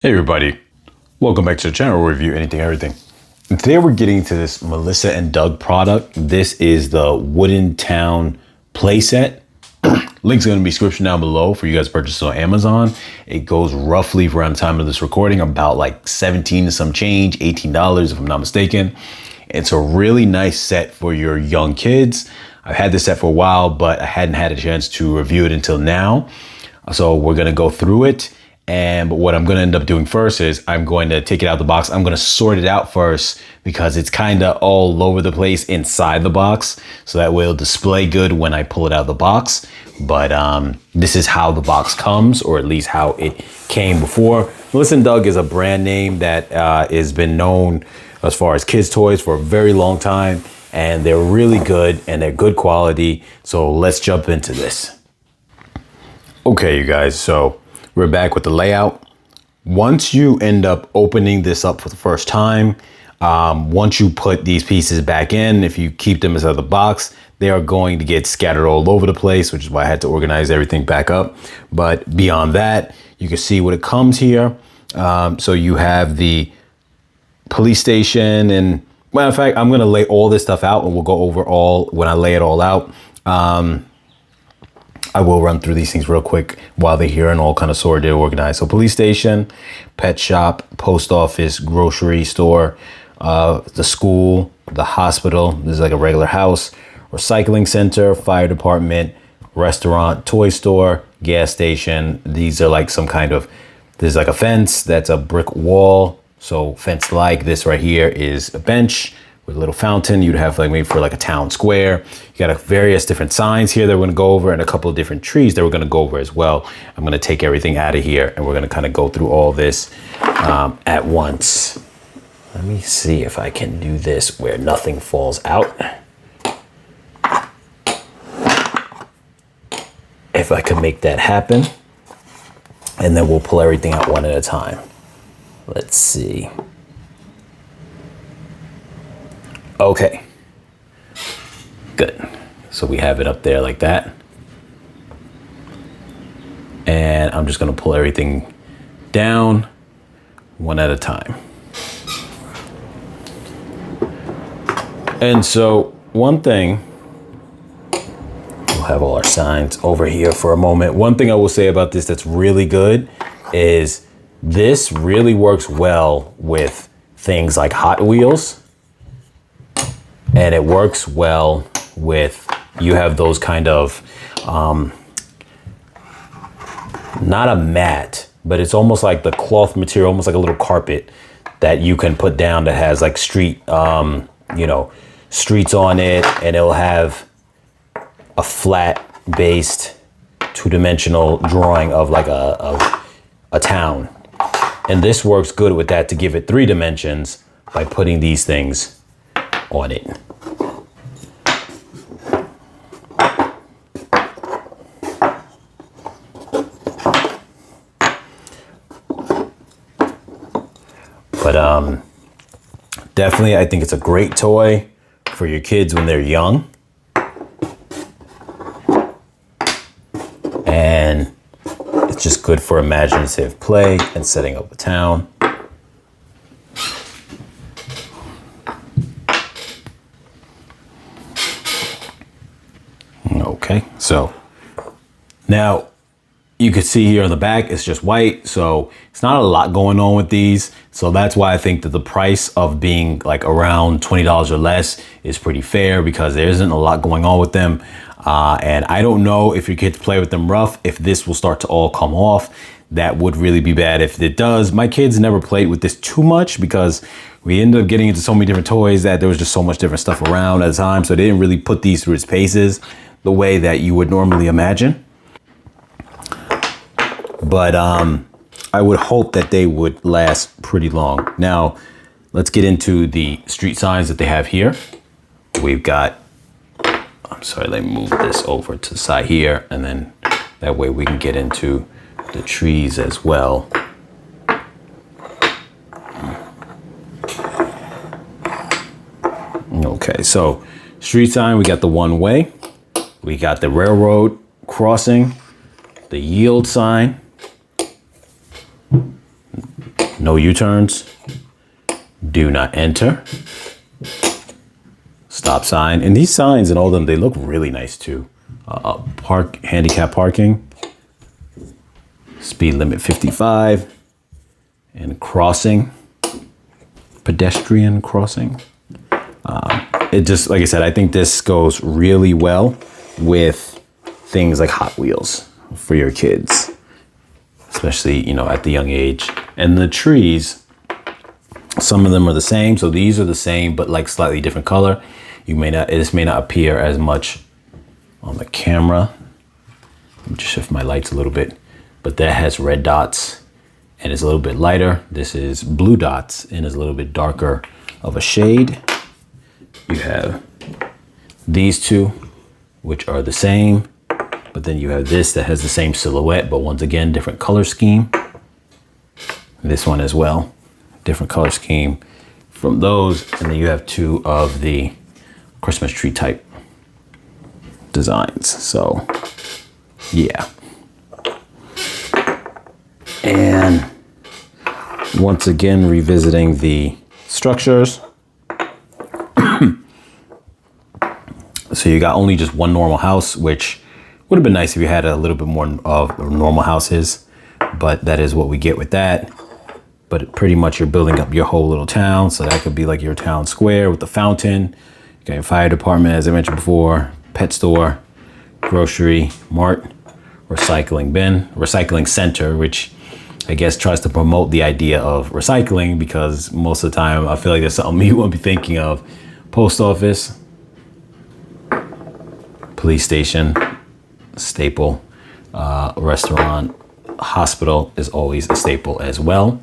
Hey everybody, welcome back to the channel where we review anything, everything. And today we're getting to this Melissa and Doug product. This is the Wooden Town playset. Link's going to be description down below for you guys to purchase on Amazon. It goes roughly around the time of this recording, about like 17 to some change, $18 if I'm not mistaken. It's a really nice set for your young kids. I've had this set for a while, but I hadn't had a chance to review it until now. So we're going to go through it. But what I'm going to end up doing first is I'm going to take it out of the box. I'm going to sort it out first because it's kind of all over the place inside the box. So that way it'll display good when I pull it out of the box. But this is how the box comes, or at least how it came before. Melissa & Doug is a brand name that has been known as far as kids' toys for a very long time. And they're really good and they're good quality. So let's jump into this. Okay, you guys, so we're back with the layout. Once you end up opening this up for the first time, once you put these pieces back in, if you keep them inside the box, they are going to get scattered all over the place, which is why I had to organize everything back up. But beyond that, you can see what it comes here. So you have the police station, and matter of fact, I'm going to lay all this stuff out and we'll go over all when I lay it all out. I will run through these things real quick while they're here and all kind of sorted, organized. So police station, pet shop, post office, grocery store, the school, the hospital. This is like a regular house, recycling center, fire department, restaurant, toy store, gas station. These are like some kind of, there's like a fence that's a brick wall. So fence like this right here is a bench with a little fountain. You'd have like maybe for like a town square. You got various different signs here that we're gonna go over, and a couple of different trees that we're gonna go over as well. I'm gonna take everything out of here and we're gonna kind of go through all this at once. Let me see if I can do this where nothing falls out. If I can make that happen, and then we'll pull everything out one at a time. Let's see. Okay, good. So we have it up there like that. And I'm just gonna pull everything down one at a time. And so one thing, we'll have all our signs over here for a moment. One thing I will say about this that's really good is this really works well with things like Hot Wheels. And it works well with, you have those kind of, not a mat, but it's almost like the cloth material, almost like a little carpet that you can put down that has like streets on it, and it'll have a flat based two-dimensional drawing of like a town. And this works good with that to give it 3 dimensions by putting these things on it. But definitely I think it's a great toy for your kids when they're young. And it's just good for imaginative play and setting up a town. Okay, so now you can see here on the back, it's just white. So it's not a lot going on with these. So that's why I think that the price of being like around $20 or less is pretty fair, because there isn't a lot going on with them. And I don't know if your kids play with them rough, if this will start to all come off. That would really be bad if it does. My kids never played with this too much because we ended up getting into so many different toys that there was just so much different stuff around at the time. So they didn't really put these through its paces the way that you would normally imagine. But I would hope that they would last pretty long. Now, let's get into the street signs that they have here. We've got, I'm sorry, let me move this over to the side here, and then that way we can get into the trees as well. Okay, so street sign, we got the one way. We got the railroad crossing, the yield sign, No U-turns. Do not enter. Stop sign. And these signs and all of them, they look really nice too. Handicap parking. Speed limit 55. And crossing. Pedestrian crossing. It just, like I said, I think this goes really well with things like Hot Wheels for your kids, especially, you know, at the young age. And the trees, some of them are the same. So these are the same, but like slightly different color. This may not appear as much on the camera. Let me just shift my lights a little bit, but that has red dots and is a little bit lighter. This is blue dots and is a little bit darker of a shade. You have these two, which are the same, but then you have this that has the same silhouette, but once again, different color scheme. This one as well, different color scheme from those. And then you have two of the Christmas tree type designs. So yeah. And once again, revisiting the structures. So you got only just one normal house, which would have been nice if you had a little bit more of normal houses, but that is what we get with that. But pretty much you're building up your whole little town. So that could be like your town square with the fountain. You got your fire department, as I mentioned before, pet store, grocery, mart, recycling bin, recycling center, which I guess tries to promote the idea of recycling, because most of the time I feel like there's something you won't be thinking of. Post office, police station, staple, restaurant, hospital is always a staple as well.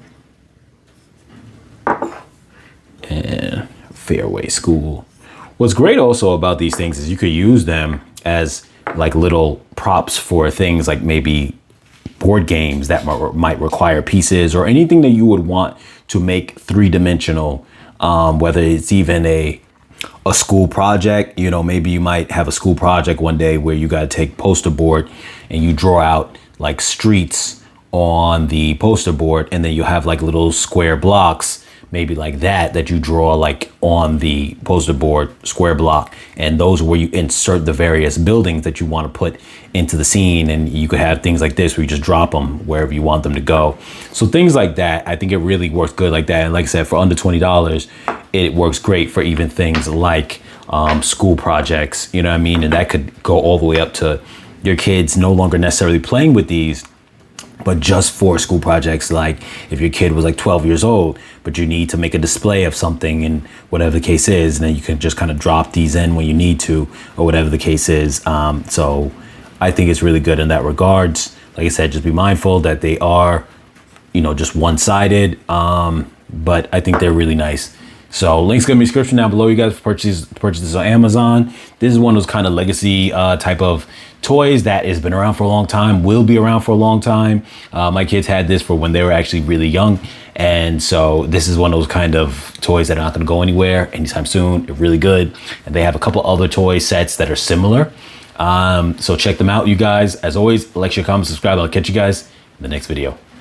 And Fairway School. What's great also about these things is you could use them as like little props for things like maybe board games that might require pieces, or anything that you would want to make three-dimensional, whether it's even a school project. You know, maybe you might have a school project one day where you got to take poster board and you draw out like streets on the poster board, and then you have like little square blocks, maybe like that you draw like on the poster board square block, and those are where you insert the various buildings that you want to put into the scene. And you could have things like this where you just drop them wherever you want them to go. So things like that, I think it really works good like that. And like I said, for under $20, it works great for even things like school projects, you know what I mean? And that could go all the way up to your kids no longer necessarily playing with these, but just for school projects. Like if your kid was like 12 years old, but you need to make a display of something and whatever the case is, and then you can just kind of drop these in when you need to, or whatever the case is. So I think it's really good in that regards. Like I said, just be mindful that they are, you know, just one-sided, but I think they're really nice. So link's gonna be in the description down below. You guys purchase this on Amazon. This is one of those kind of legacy type of toys that has been around for a long time, will be around for a long time. My kids had this for when they were actually really young. And so this is one of those kind of toys that are not gonna go anywhere anytime soon. They're really good. And they have a couple other toy sets that are similar. So check them out, you guys. As always, like, share, comment, subscribe. I'll catch you guys in the next video.